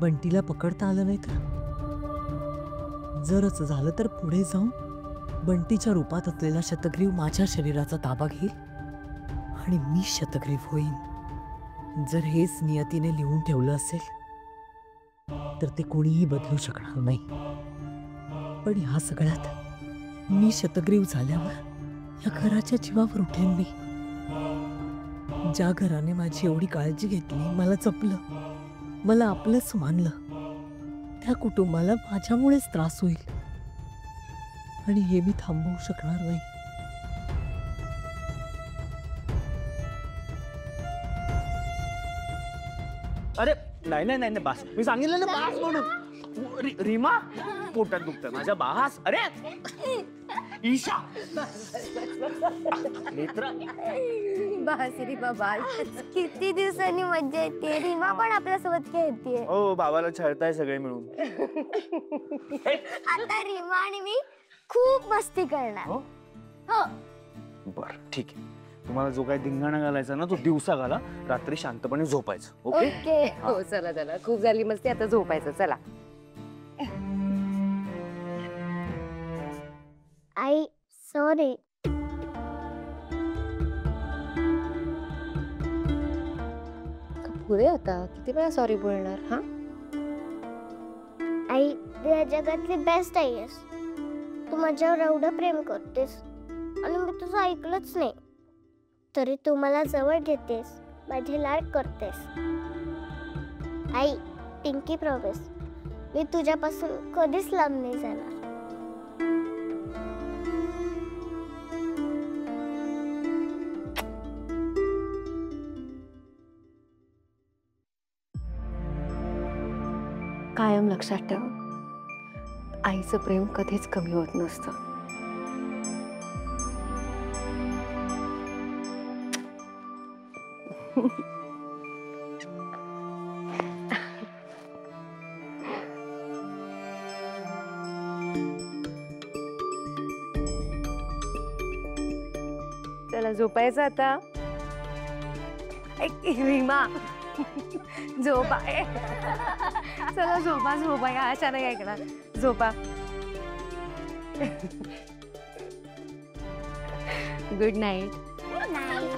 बंटीला पकडता आलं नाही तर? जर असं झालं तर पुढे जाऊन बंटीच्या रूपात असलेला शतग्रीव माझ्या शरीराचा ताबा घेईल आणि मी शतग्रीव होईन. जर हेच नियतीने लिहून ठेवलं असेल तर ते कोणीही बदलू शकणार नाही. पण ह्या सगळ्यात मी शतग्रीव झाल्यावर या घराच्या जीवावर उठेन मी. ज्या घराने माझी एवढी काळजी घेतली, मला जपलं, मला आपलंच मानलं, त्या कुटुंबाला माझ्यामुळेच त्रास होईल आणि हे मी थांबवू शकणार नाही. अरे नाही नाही नाही बास, मी सांगितलं ना बास म्हणून. रीमा पोटात दुखतंय माझ्या, बास. अरे ईशा नेत्रा. बास रीमा बास. किती दिवसांनी मज्जा येते. रीमा पण आपल्यासोबत खेळतेय. हो, बाबाला छळताय सगळे मिळून. आता रीमा आणि मी खूप मस्ती करणार. हो हो. बर ठीक आहे. तुम्हाला जो काही धिंगाणा घालायचा ना तो दिवसा घाला, रात्री शांतपणे झोपायचं. Okay okay. हो चला चला, खूप झाली मस्ती, आता झोपायचं. चला. आई सॉरी. पुरे आता किती वेळा सॉरी बोलणार? हा आई तू या जगातली बेस्ट आई आहेस. तू माझ्यावर एवढं प्रेम करतेस आणि मी तुझं ऐकलंच नाही, तरी तू मला जवळ घेतेस, माझे लाड करतेस. आई पिंकी प्रॉमिस, मी तुझ्यापासून कधीच लांब नाही जाणार. कायम लक्षात ठेव, आईचं प्रेम कधीच कमी होत नसतं. चला झोपायचं आता. रीमा झोपा. चला झोपा झोपा, या अशा नाही ऐकणार. झोपा. Good night. नाही.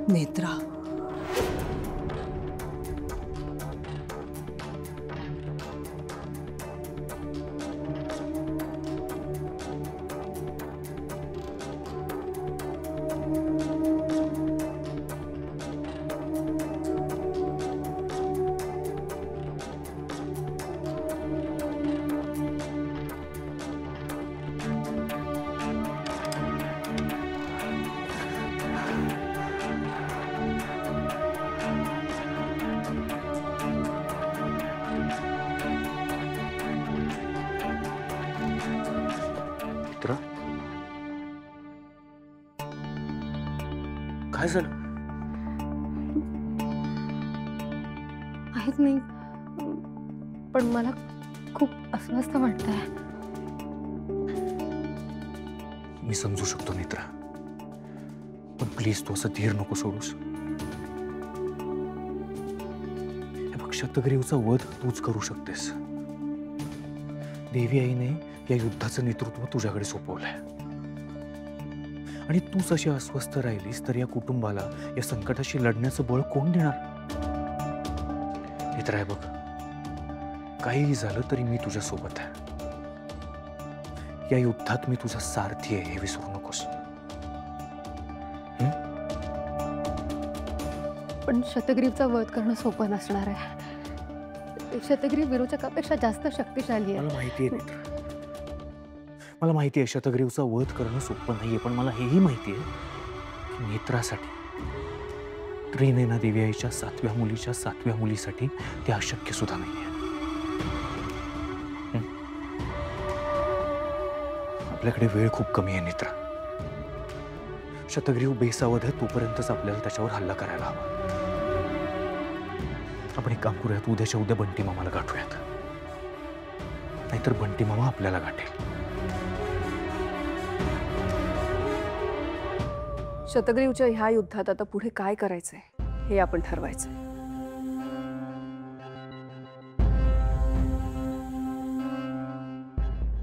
नेत्रा, काय झालं? माहित नाही, पण मला खूप अस्वस्थ वाटतंय. मी समजू शकतो नेत्रा, पण प्लीज तू असं धीर नको सोडूस. शतग्रीवचा वध तूच करू शकतेस. देवी आईने या युद्धाचं नेतृत्व तुझ्याकडे सोपवलंय आणि तूच अशी अस्वस्थ राहिलीस तर या कुटुंबाला या संकटाशी लढण्याचं बळ कोण देणार? मित्र आहे बघ, काहीही झालं तरी मी तुझ्या सोबत आहे. या युद्धात मी तुझा सारथी आहे हे विसरू नकोस. पण शतग्रीवचा वध करणं सोपं नसणार आहे. शतग्रीव विरोचकापेक्षा जास्त शक्तिशाली आहे. मला माहिती आहे मित्र, मला माहिती आहे शतग्रीवचा वध करणं सोपं नाहीये, पण मला हेही माहिती आहे की नेत्रासाठी, त्रिनयना देवी आईच्या 7व्या मुलीच्या 7व्या मुलीसाठी ते अशक्य सुद्धा नाहीये. आपल्याकडे वेळ खूप कमी आहे नेत्रा. शतग्रीव बेसावध आहे तोपर्यंतच आपल्याला त्याच्यावर हल्ला करायला हवा. आपण एक काम करूयात, उद्याच्या उद्या बंटी मामाला गाठूयात, नाहीतर बंटी मामा आपल्याला गाठेल. शतग्रीवच्या ह्या युद्धात आता पुढे काय करायचंय हे आपण ठरवायचं.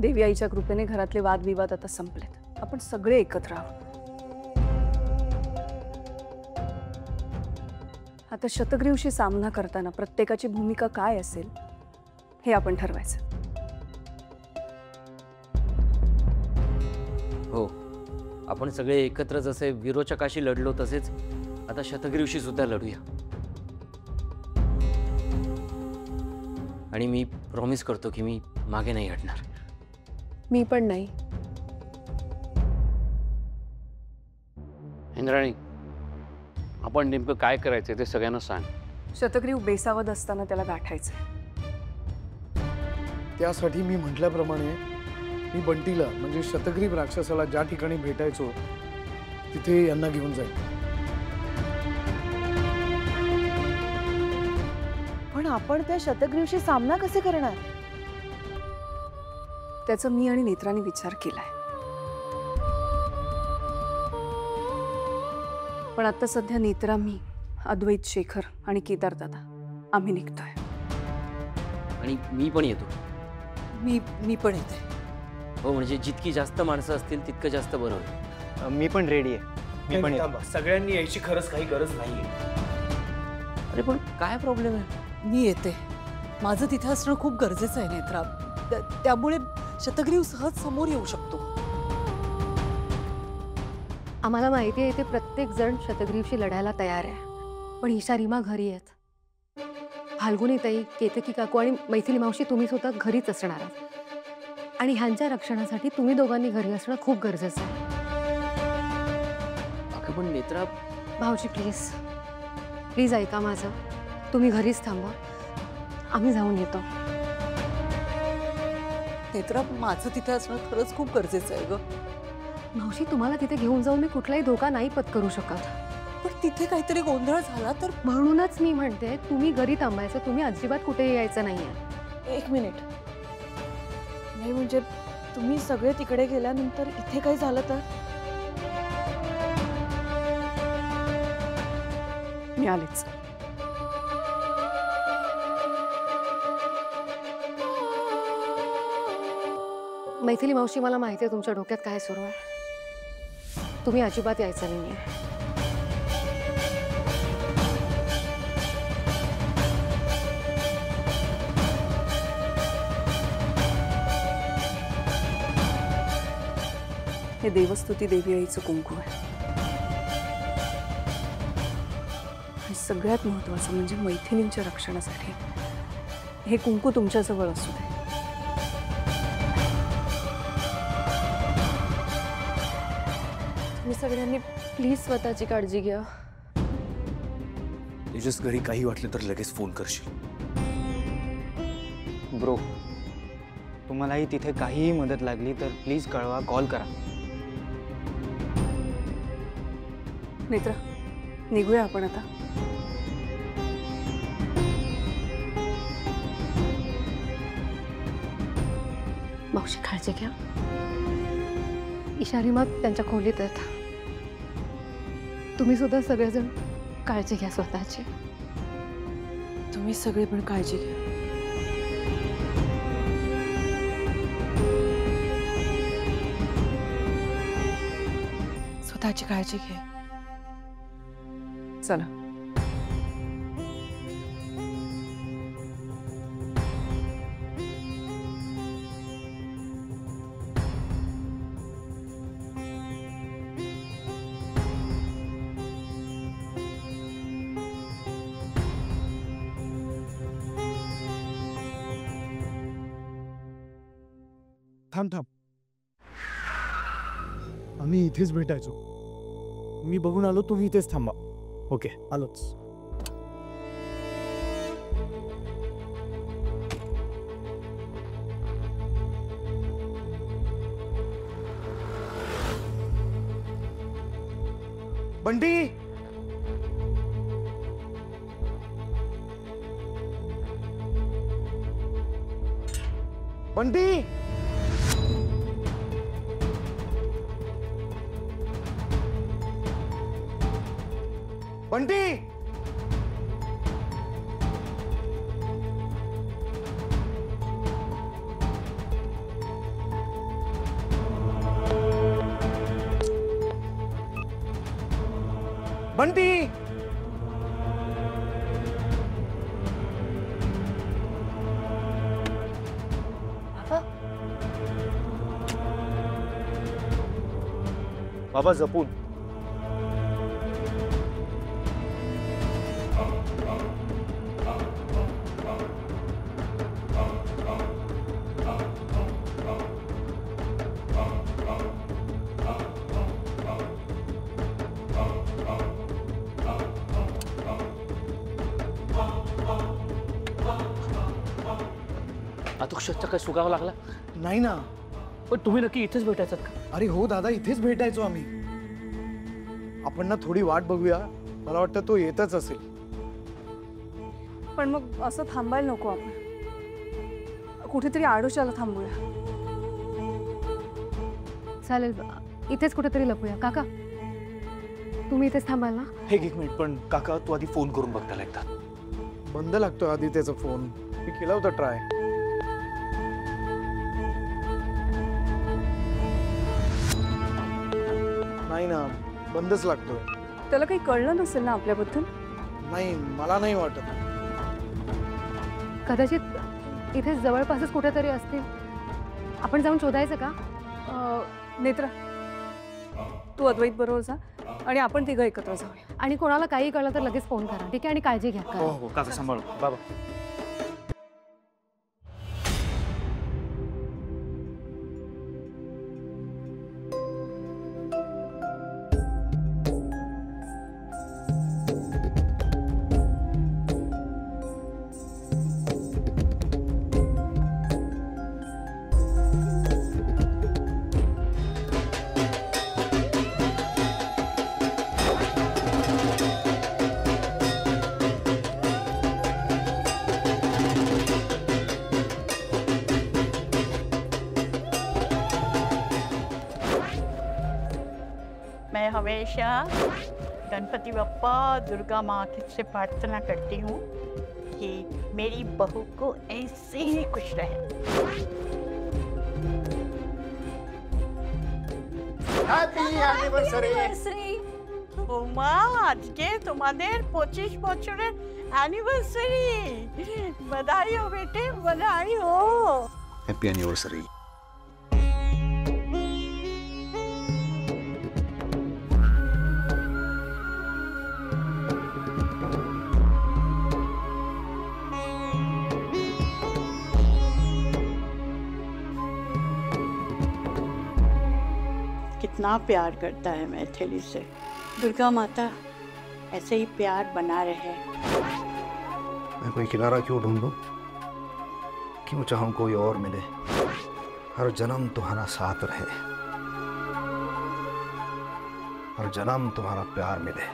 देवी आईच्या कृपेने घरातले वादविवाद आता संपलेत. आपण सगळे एकत्र आहोत. आता शतग्रीवशी सामना करताना प्रत्येकाची भूमिका काय असेल हे आपण ठरवायचं. हो, आपण सगळे एकत्र जसे विरोचकाशी लढलो तसेच आता शतग्रीवशी सुद्धा लढूया. आणि मी प्रॉमिस करतो की मी मागे नाही हटणार. मी पण नाही. इंद्राणी, आपण नेमकं काय करायचं ते सगळ्यांना सांग. शतग्रीव बेसावध असताना त्याला गाठायचं. त्यासाठी मी म्हटल्याप्रमाणे मी बंटीला म्हणजे शतग्रीव राक्षसाला ज्या ठिकाणी भेटायचो तिथे यांना घेऊन जाईल. पण आपण त्या शतग्रीवशी सामना कसे करणार? त्याचा मी आणि नेत्राने विचार केलाय. पण आता सध्या नेत्रा, मी, अद्वैत, शेखर आणि केदार दादा आम्ही निघतोय. आणि मी पण येतो. मी पण येते. हो, म्हणजे जितकी जास्त माणसं असतील तितकं जास्त बरं होईल. मी पण रेडी आहे. मी पण येतो. सगळ्यांनी यायची खरंच काही गरज नाहीये. अरे पण काय प्रॉब्लेम आहे? मी येते. माझं तिथे असणं खूप गरजेचं आहे नेत्रा. त्यामुळे शतग्रीव सहज समोर येऊ शकतो. आम्हाला माहिती आहे ते प्रत्येक जण शतग्रीवशी लढायला तयार आहे. पण ईशा, रीमा घरी आहेत. फाल्गुनी ताई, केतकी काकू आणि मैथिली मावशी तुम्ही सुद्धा घरीच असणार आहात. आणि ह्यांच्या रक्षणासाठी तुम्ही दोघांनी घरी असणं खूप गरजेचं आहे. अगं पण नेत्रा, भाऊजी प्लीज प्लीज ऐका माझं. तुम्ही घरीच थांबा, आम्ही जाऊन येतो. नेत्रा, माझं तिथे असणं खरंच खूप गरजेचं आहे ग. मावशी, तुम्हाला तिथे घेऊन जाऊन मी कुठलाही धोका नाही पत्करू शकत. पण तिथे काहीतरी गोंधळ झाला तर? म्हणूनच मी म्हणते तुम्ही घरी थांबायचं. तुम्ही अजिबात कुठेही यायचं नाहीये. एक मिनिट. नाही म्हणजे तुम्ही सगळे तिकडे गेल्यानंतर इथे काही झालं तर? मी आलेच. मैथिली मावशी, मला माहिती आहे तुमच्या डोक्यात काय सुरू आहे. तुम्ही अजिबात यायचं नाहीये. हे देवस्तुती देवी आईचं कुंकू आहे. आणि सगळ्यात महत्त्वाचं म्हणजे मैथिलींच्या रक्षणासाठी हे कुंकू तुमच्याजवळ असू दे. तुम्ही सगळ्यांनी प्लीज स्वतःची काळजी घ्या. तेजस, घरी काही वाटलं तर लगेच फोन करशील. ब्रो, तुम्हालाही तिथे काहीही मदत लागली तर प्लीज कळवा, कॉल करा. नेत्रा, निघूया आपण आता. मावशी काळजी घ्या. ईशा, रीमा त्यांच्या खोलीत आहेत. तुम्ही सुद्धा सगळेजण काळजी घ्या स्वतःची. तुम्ही तुम्ही सगळे पण काळजी घ्या. स्वतःची काळजी घे. चला. थांब थांब. आम्ही इथेच भेटायचो. मी बघून आलो, तुम्ही इथेच थांबा. ओके, आलोच. बंटी, बंटी, बंटी. बंटी. बाबा जपून. अतुक्षचा काय सुगावा लागला? नाही ना. पण तुम्ही नक्की इथेच भेटायचं का? अरे हो दादा, इथेच भेटायचो आम्ही. आपण ना थोडी वाट बघूया. मला वाटतं तो येतच असेल. पण मग असं थांबायला नको. आपण कुठेतरी आडोशाला थांबूया. चालेल, इथेच कुठेतरी लपूया. काका, तुम्ही इथेच थांबाल ना? एक मिनिट. पण काका, तू आधी फोन करून बघ त्याला एकदा. बंद लागतोय आधी त्याचा फोन. मी केला होता ट्राय. नाही ना, बंदच लागतोय. त्याला काही कळलं नसेल ना आपल्याबद्दल? नाही, मला नाही वाटत. कदाचित इथे जवळपासच कुठेतरी असतील. आपण जाऊन शोधायचं का? नेत्रा, तू अद्वैत बरोबर जा आणि आपण तिघं एकत्र जाऊया. आणि कोणाला काही कळलं तर लगेच फोन करा, ठीक आहे? आणि काळजी घ्या. हो हो काका, सांभाळ बाबा. मैं हमेशा गणपति बप्पा दुर्गा माँ से प्रार्थना करती हूँ कि मेरी बहू को ऐसे ही खुश रहे। हैप्पी एनिवर्सरी उमा, आज के तुम्हारे 25 বছরের एनिवर्सरी। बधाई हो बेटे, बधाई हो। Happy anniversary. कितना प्यार करता है मैथिली से। दुर्गा माता ऐसे ही प्यार बना रहे। मैं कोई किनारा क्यों ढूंढूं? क्यों चाहूं कोई और मिले? हर जन्म तुम्हारा साथ रहे, हर जन्म तुम्हारा प्यार मिले।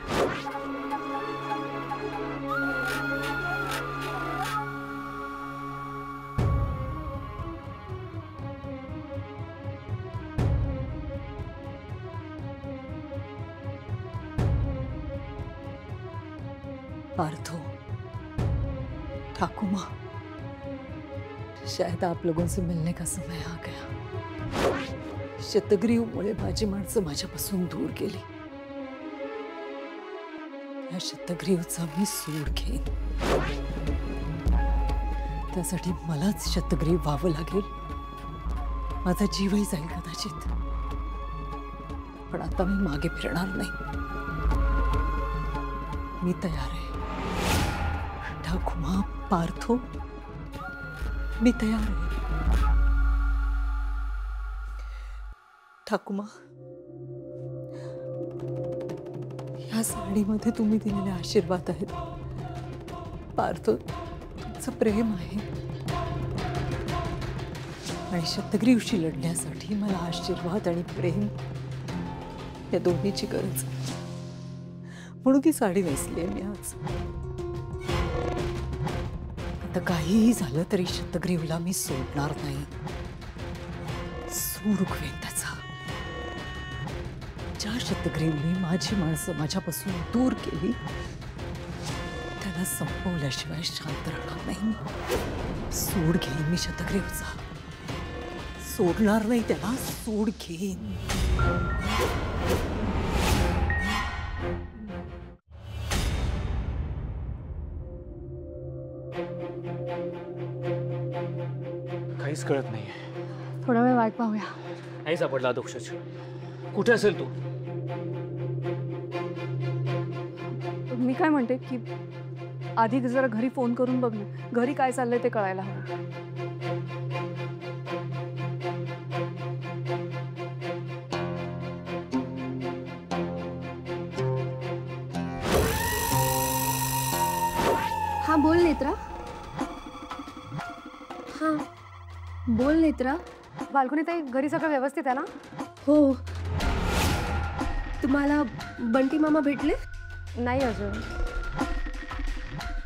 पार्थो, ठाकुमा, शायद आप लोगों से मिलने का समय आ गया। शतग्रीवमुळे माझी माणसं माझ्यापासून दूर गेली। या शतग्रीवचा मी सूड घेईन। त्यासाठी मलाच शतग्रीव व्हावं लागेल। माझा जीवही जाईल कदाचित, पण आता मी मागे फिरणार नाही। मी तयार आहे ठाकुमा, पार्थो, मी तयार आहे। ठाकुमा, या साडीमध्ये तुम्ही दिलेले आशीर्वाद आहेत। पार्थो, तुमचं प्रेम आहे आणि शतग्रीवशी लढण्यासाठी मला आशीर्वाद आणि प्रेम या दोन्हीची गरज आहे। म्हणून ती साडी नेसली आहे मी आज। आता काहीही झालं तरी शतग्रीवला मी सोडणार नाही। सूड उगवेन त्याचा। ज्या शतग्रीवने माझी माणसं माझ्यापासून दूर केली त्याला संपवल्याशिवाय शांत राहणार नाही। सूड घेईन मी शतग्रीवचा, सोडणार नाही त्याला, सूड घेईन। काहीच कळत नाहीये। थोडा वेळ वाट पाहूया। नाही सापडला अधोक्षज। कुठे असेल तू? मी काय म्हणते की आधी जरा घरी फोन करून बघ ना, घरी काय चाललंय ते कळायला हवं। हाँ बोल नेत्रा। हाँ बोल नेत्रा। बालकुनीताई, घरी सगळं व्यवस्थित आहे ना? हो, तुम्हाला बंटी मामा भेटले? नाही अजून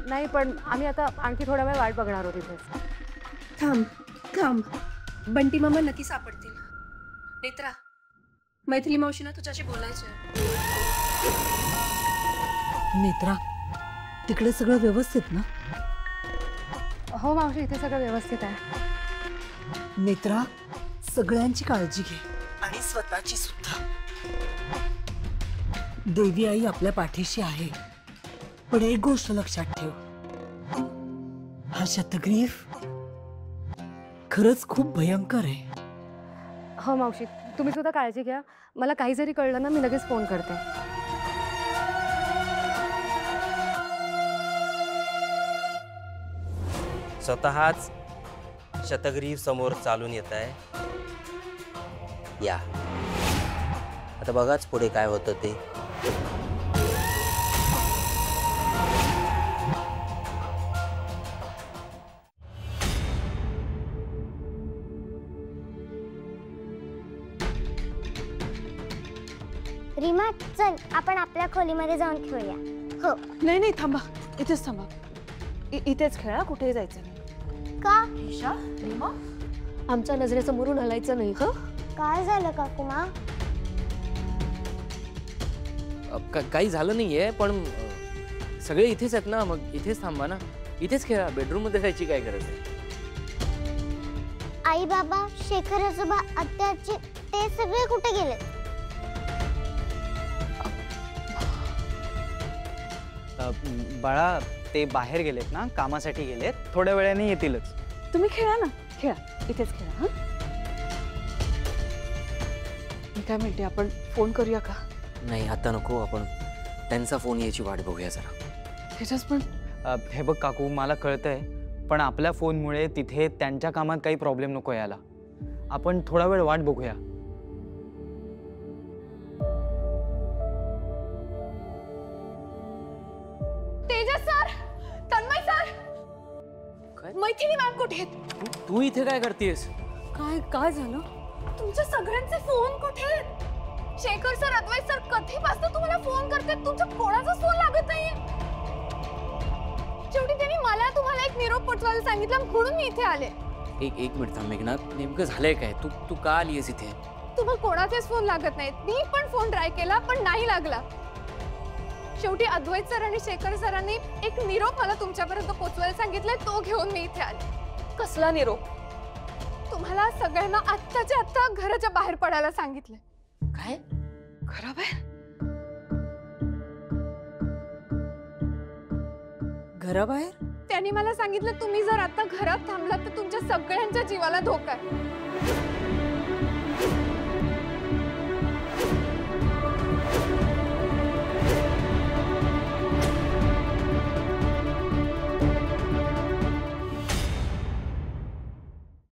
नाही, पण आम्ही आता आणखी थोडा वेळ वाट बघणार होती तिथेच। थांब थांब, बंटी मामा नक्की सापडतील। नेत्रा, मैथिली मावशीना तुझ्याशी बोलायचं। नेत्रा, तिकडे सगळं व्यवस्थित ना? हो मावशी, इथे सगळं व्यवस्थित आहे। नेत्रा, सगळ्यांची काळजी घे आणि स्वतःची सुद्धा। देवी आई आपल्या पाठीशी आहे, पण एक गोष्ट लक्षात ठेव, हा शतग्रीव खरंच खूप भयंकर आहे। हो मावशी, तुम्ही सुद्धा काळजी घ्या। मला काही जरी कळलं ना, मी लगेच फोन करते। स्वतःच शतग्रीव समोर चालून येत आहे। या आता बघाच पुढे काय होतं ते। रीमा, चल आपण आपल्या खोलीमध्ये जाऊन खेळूया। हो। नाही नाही, थांबा, इथेच थांबा। इथेच खेळा, कुठेही जायचं नाही। का? ईशा, रीमा, आमच्या नजरेसमोरून हलायचं नाही। हं? काय झालं काकुमा? काही झालं नाहीये, पण सगळे इथेच आहेत ना, मग इथेच थांबा ना, इथेच खेळा। बेडरूम मध्ये जायची काय गरज आहे? आई बाबा, शेखर आजोबा, आत्या आजी, ते सगळे कुठे गेले? बाळा, ते बाहेर गेलेत ना, कामासाठी गेलेत, थोड्या वेळाने येतीलच। तुम्ही खेळा ना, खेळा, इथेच खेळा। हा, मी काय म्हणते, आपण फोन करूया का? नाही, आता नको, आपण त्यांचा फोन यायची वाट बघूया जरा। त्याच्याच पण हे बघ काकू, मला कळतंय, पण आपल्या फोनमुळे तिथे त्यांच्या कामात काही प्रॉब्लेम नको यायला। आपण थोडा वेळ वाट बघूया। Tejas sir, Tanmay sir, Maithili ma'am कुठे आहेत? तू इथे काय करतेस? काय काय झालं? तुमच्या सगळ्यांचे फोन कुठे आहेत? शेखर सर, अद्वैत सर, कधीपासून तुम्हाला फोन करतात, तुमचा कोणाचाच फोन लागत नाहीये। शेवटी त्यांनी मला तुम्हाला एक निरोप पोचवायला सांगितलं, म्हणून मी इथे आले। एक मिनिट थांब मेघना, नेमकं झालंय काय? तू का आलीयस इथे? तुम्हाला कोणाचेच फोन लागत नाहीत। मी पण फोन ट्राय केला, पण नाही लागला। शेवटी अद्वैत सर आणि शेखर सरांनी एक निरोप मला तुमच्यापर्यंत पोहोचवायला सांगितलंय, तो घेऊन मी इथे आले. कसला निरोप? तुम्हाला सगळ्यांना आत्ताच्या आत्ता घराच्या बाहेर पडायला सांगितलंय. काय? घराबाहेर? घराबाहेर? त्यांनी मला सांगितलं तुम्ही जर आता घरात थांबलात तर तुमच्या सगळ्यांच्या जीवाला धोका आहे.